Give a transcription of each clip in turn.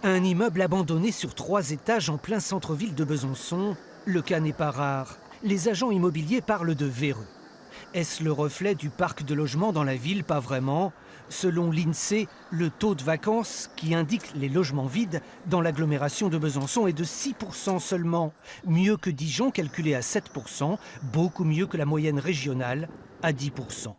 Un immeuble abandonné sur 3 étages en plein centre-ville de Besançon, le cas n'est pas rare. Les agents immobiliers parlent de véreux. Est-ce le reflet du parc de logements dans la ville? Pas vraiment. Selon l'INSEE, le taux de vacances qui indique les logements vides dans l'agglomération de Besançon est de 6% seulement. Mieux que Dijon, calculé à 7%, beaucoup mieux que la moyenne régionale, à 10%.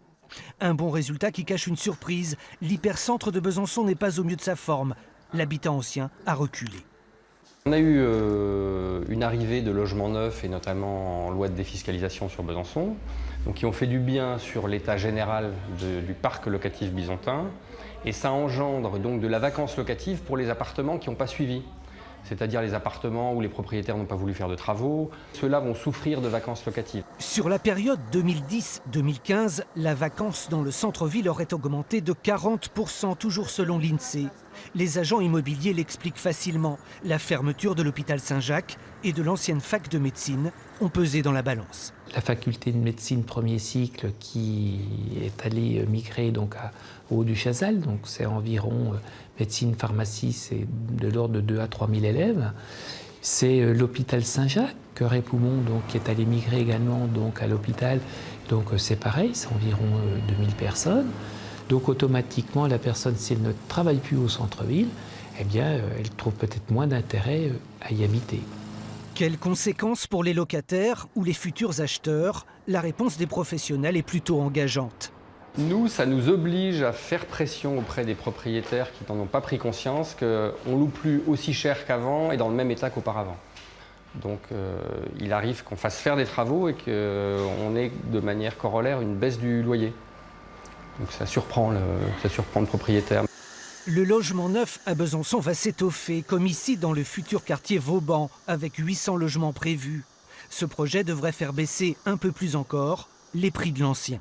Un bon résultat qui cache une surprise. L'hypercentre de Besançon n'est pas au mieux de sa forme. L'habitat ancien a reculé. On a eu une arrivée de logements neufs et notamment en loi de défiscalisation sur Besançon, donc qui ont fait du bien sur l'état général du parc locatif bisontin, et ça engendre donc de la vacance locative pour les appartements qui n'ont pas suivi. C'est-à-dire les appartements où les propriétaires n'ont pas voulu faire de travaux. Ceux-là vont souffrir de vacances locatives. Sur la période 2010-2015, la vacance dans le centre-ville aurait augmenté de 40%, toujours selon l'INSEE. Les agents immobiliers l'expliquent facilement. La fermeture de l'hôpital Saint-Jacques et de l'ancienne fac de médecine ont pesé dans la balance. La faculté de médecine premier cycle qui est allée migrer donc au Haut-du-Chazal, donc c'est environ médecine, pharmacie, c'est de l'ordre de 2 à 3 000 élèves. C'est l'hôpital Saint-Jacques, Cœur et Poumons, donc, qui est allé migrer également donc, à l'hôpital. Donc c'est pareil, c'est environ 2000 personnes. Donc automatiquement, la personne, si elle ne travaille plus au centre-ville, eh bien, elle trouve peut-être moins d'intérêt à y habiter. Quelles conséquences pour les locataires ou les futurs acheteurs? La réponse des professionnels est plutôt engageante. Nous, ça nous oblige à faire pression auprès des propriétaires qui n'en ont pas pris conscience qu'on ne loue plus aussi cher qu'avant et dans le même état qu'auparavant. Donc il arrive qu'on fasse faire des travaux et qu'on ait de manière corollaire une baisse du loyer. Donc ça surprend le propriétaire. Le logement neuf à Besançon va s'étoffer, comme ici dans le futur quartier Vauban, avec 800 logements prévus. Ce projet devrait faire baisser un peu plus encore les prix de l'ancien.